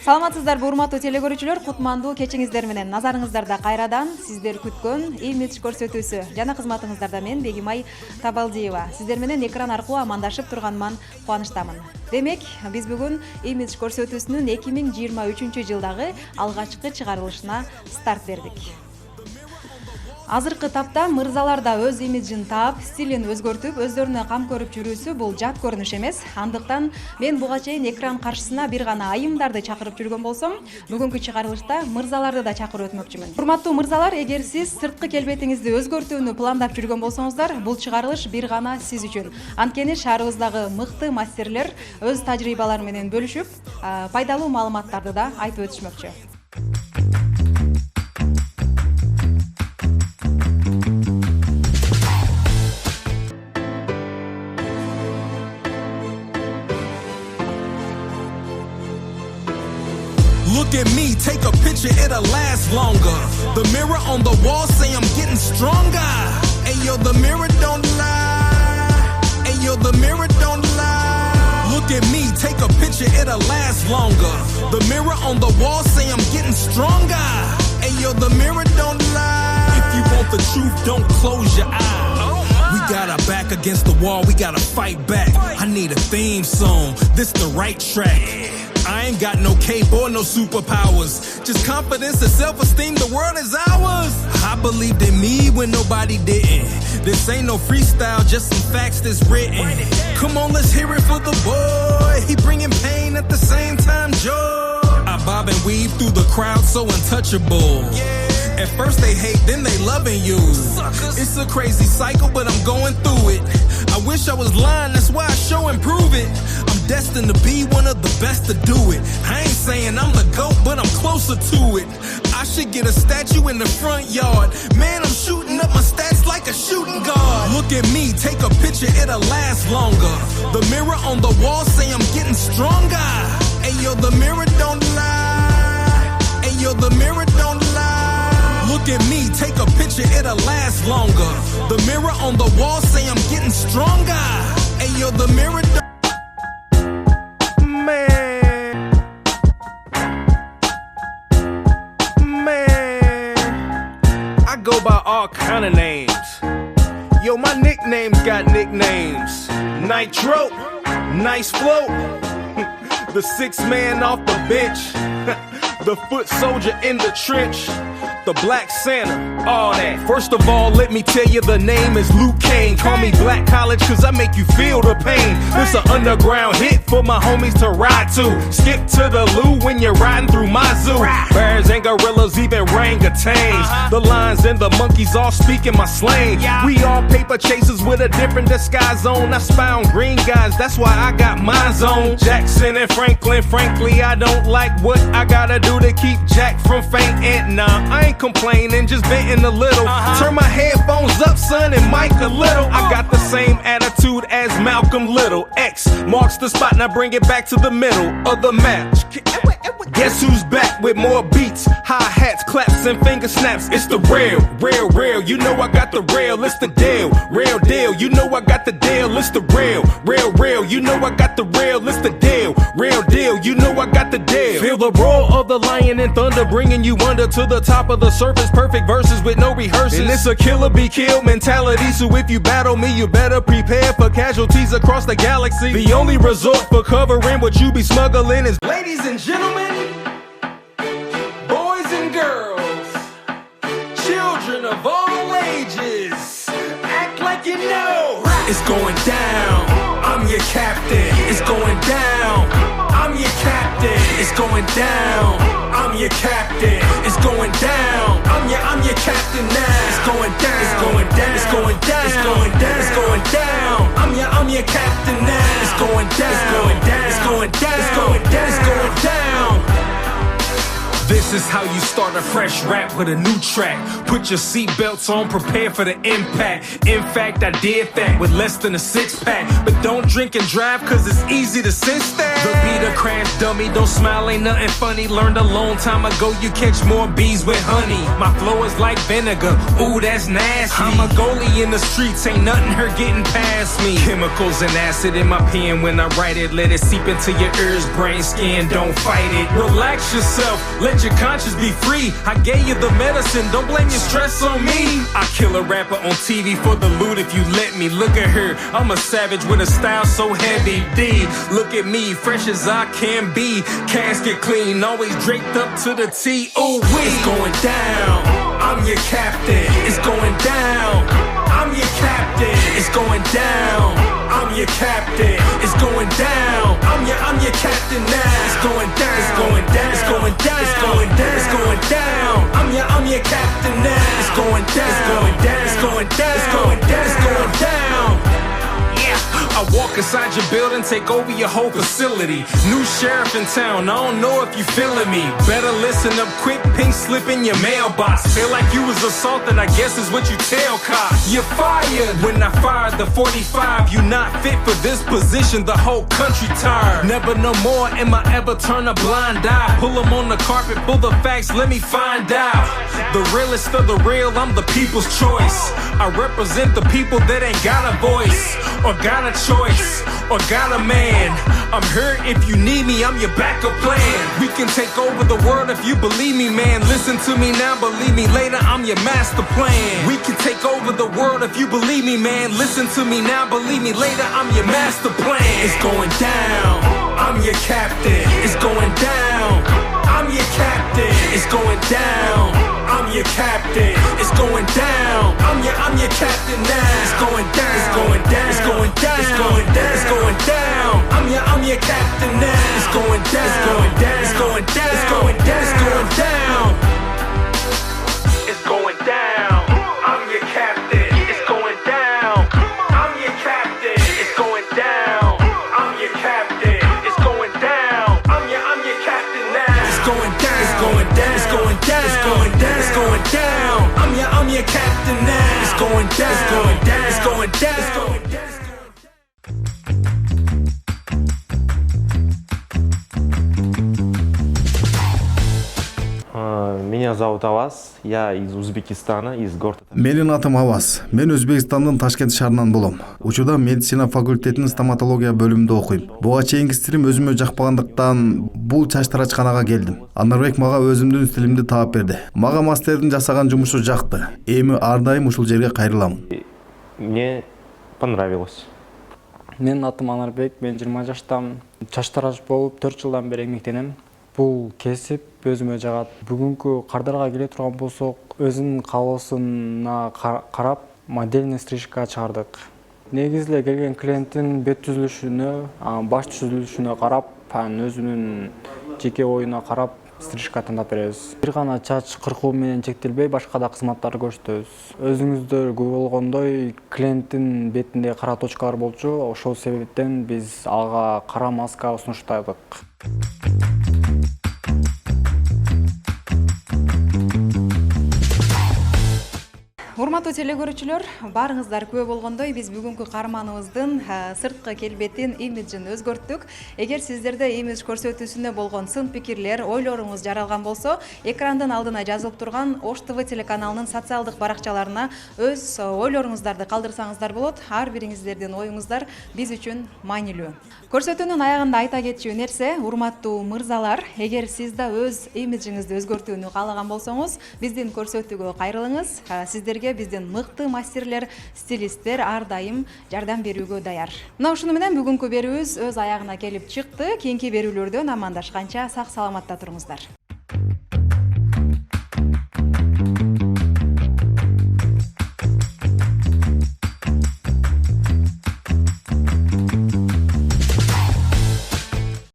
Саламатсыздарбы урматтуу телекөрүүчүлөр, кутмандуу кечиңиздер менен назарыңыздарда кайрадан сиздер күткөн имидж көрсөтүүсү жана кызматыңыздарда мен Бегимай Табалдиева. Сиздер менен экран аркылуу амандашып турганыман кубанычтамын. Демек, биз бүгүн имидж көрсөтүүсүнүн 2023-жылдагы алгачкы чыгарылышына старт бердик. Азыркы тапта мырзалар да өз имиджин таап, стилин өзгөртүп, өздөрүнө кам көрүп жүрүүсү бул жат көрүнүш эмес. Андыктан мен буга чейин экран каршысына бир гана айымдарды чакырып жүргөн болсом, бүгүнкү чыгарылышта мырзаларды да чакырып өтмөкчүмүн. Урматтуу мырзалар, эгер сиз сырткы келбетиңизди өзгөртүүнү пландап жүргөн болсоңуздар, бул чыгарылыш бир гана сиз үчүн. Анткени шаарыбыздагы мыкты мастерлер өз тажрыйбалары менен бөлүшүп, пайдалуу маалыматтарды да айтып өтүшмөкчү. Look at me, take a picture, it'll last longer. The mirror on the wall say I'm getting stronger. Ayo, the mirror don't lie. Ayo, the mirror don't lie. Look at me, take a picture, it'll last longer. The mirror on the wall say I'm getting stronger. Ayo, the mirror don't lie. If you want the truth, don't close your eyes. We got our back against the wall, we gotta fight back. I need a theme song, this the right track. I ain't got no cape or no superpowers, just confidence and self-esteem, the world is ours. I believed in me when nobody didn't. This ain't no freestyle, just some facts that's written. Come on, let's hear it for the boy. He bringing pain at the same time joy. I bob and weave through the crowd, so untouchable. At first they hate, then they loving you. It's a crazy cycle, but I'm going through it. I wish I was lying, that's why I show and prove it. I'm destined to be one of the best to do it. I ain't saying I'm the GOAT, but I'm closer to it. I should get a statue in the front yard. Man, I'm shooting up my stats like a shooting guard. Look at me, take a picture, it'll last longer. The mirror on the wall say I'm getting stronger. Ayo, the mirror don't lie. Ayo, the mirror don't lie. Look at me, take a picture, it'll last longer. The mirror on the wall say I'm getting stronger. Ayo, the mirror don't. Man, I go by all kind of names. Yo, my nicknames got nicknames. Nitro, nice flow. The sixth man off the bench. The foot soldier in the trench. The Black Santa, all that. First of all, let me tell you the name is Luke Kane. Call me Black College cause I make you feel the pain. This an underground hit for my homies to ride to. Skip to the loo when you're riding through my zoo. Bears and gorillas, even orangutans. The lions and the monkeys all speaking my slang. We all paper chasers with a different disguise on. I spy on green guys, that's why I got mine on. Jackson and Franklin, frankly I don't like what I gotta do to keep Jack from fainting. Nah, I ain't complaining, just venting a little. Turn my headphones up, son, and mic a little. I got the same attitude as Malcolm Little. X marks the spot, now bring it back to the middle of the match. Guess who's back with more beats, hi-hats, claps, and finger snaps? It's the real, you know I got the real, it's the deal, real deal, you know I got the deal, it's the real, you know I got the real, it's the deal, real deal, you know I got the deal. Feel the roar of the lion and thunder, bringing you under to the top of the surface, perfect verses with no rehearsals. And it's a killer be killed mentality, so if you battle me, you better prepare for casualties across the galaxy. The only resort for covering what you be smuggling is ladies and gentlemen, boys and girls, children of all ages, act like you know. It's going down, I'm your captain. It's going down, I'm your captain. It's going down, I'm your captain. It's going down, I'm your captain now. It's going down, it's going down, it's going down, it's going down, it's going down. I'm your captain now. It's going down, it's going down, it's going down, it's going down, it's going down. This is how you start a fresh rap with a new track. Put your seatbelts on, prepare for the impact. In fact, I did that with less than a six-pack. But don't drink and drive, cause it's easy to sense that. The beat a crash dummy, don't smile, ain't nothing funny. Learned a long time ago, you catch more bees with honey. My flow is like vinegar, ooh, that's nasty. I'm a goalie in the streets, ain't nothing her getting past me. Chemicals and acid in my pen when I write it. Let it seep into your ears, brain, skin, don't fight it. Relax yourself, let your conscience be free. I gave you the medicine, don't blame your stress on me. I kill a rapper on TV for the loot if you let me. Look at her, I'm a savage with a style so heavy. D, look at me, fresh as I can be. Casket clean, always draped up to the T. Ooh, it's going down, I'm your captain. It's going down, I'm your captain. It's going down, I'm your captain. It's going down, I'm your captain now. It's going down, it's going down, it's going down, it's going down, it's going down. I'm your captain now. It's going down, it's going down, it's going down, it's going down, it's going down. I walk inside your building, take over your whole facility. New sheriff in town, I don't know if you feeling me. Better listen up quick, pink slip in your mailbox. Feel like you was assaulted, I guess is what you tell cops. You're fired. When I fired the 45, you not fit for this position, the whole country tired. Never no more am I ever turn a blind eye. Pull them on the carpet, pull the facts, let me find out. The realest of the real, I'm the people's choice. I represent the people that ain't got a voice, or got a choice, or got a man. I'm here if you need me, I'm your backup plan. We can take over the world if you believe me, man. Listen to me now, believe me later, I'm your master plan. We can take over the world if you believe me, man. Listen to me now, believe me later, I'm your master plan. It's going down, I'm your captain. It's going down, I'm your captain. It's going down, I'm your captain. It's going down, I'm your captain now. It's going down, it's going down, it's going down, it's going down, it's going down. I'm your captain now. It's going down, it's going down, it's going down, it's going down, it's going down. It's going down, I'm your captain. It's going down, I'm your captain. It's going down, I'm your captain. It's going down, I'm your captain now. It's going down, it's going down, it's going down, it's going down, it's going down. I'm your captain now. It's going down, it's going down, it's going down, it's going down. Меня зовут Аваз, я из Узбекистана, из города. Менин атым Аваз. Мен Өзбекстандын Ташкент шаарынан болом. Учурда медицина факультетинин стоматология бөлүмүндө окуйм. Буга чейинки стилим өзүмө жакпагандыктан бул чач тарачканага келдим. Анарбек мага өзүмдүн стилимди таап берди. Мага мастердин жасаган жумушу жакты. Эми ар дайым ушул жерге кайрыламын. Мне понравилось. Менин атым Анарбек, мен 20 жаштамын. Чач тарач болуп 4 жылдан бери эмгектенем. Бул кесип өзүмө жагат. Бүгүнкү кардарга келе турган болсок, өзүнүн каалоосуна карап модельный стрижка чыгардык. Негизи эле келген клиенттин бет түзүлүшүнө, баш түзүлүшүнө карап, өзүнүн жеке оюна карап стрижка тандап беребиз. Бир гана чач кыркуу менен чектелбей, башка да кызматтарды көрсөтөбүз. Өзүңүздөр көрүп болгондой, клиенттин бетинде кара точкалар болчу, ошол себептен биз ага кара маска сунуштадык. Урматтуу телекөрүүчүлөр, барыңыздар күбө болгондой, биз бүгүнкү каарманыбыздын сырткы келбетин, имиджин өзгөрттүк. Эгер сиздерде имидж көрсөтүүсүнө болгон сын пикирлер, ойлоруңуз жаралган болсо, экрандын алдына жазылып турган Ош ТВ телеканалынын социалдык баракчаларына өз ойлоруңуздарды калдырсаңыздар болот. Ар бириңиздердин оюңуздар биз үчүн маанилүү. Көрсөтүүнүн аягында айта кетчү нерсе, урматтуу мырзалар, эгер сиз да өз имиджиңизди өзгөртүүнү каалаган болсоңуз, биздин көрсөтүүгө кайрылыңыз. Сиздерге биздин мыкты мастерлер, стилисттер ар дайым жардам берүүгө даяр. Мына ушуну менен бүгүнкү берүүбүз өз аягына келип чыкты. Кийинки берүүлөрдөн амандашканча сак саламатта туруңуздар.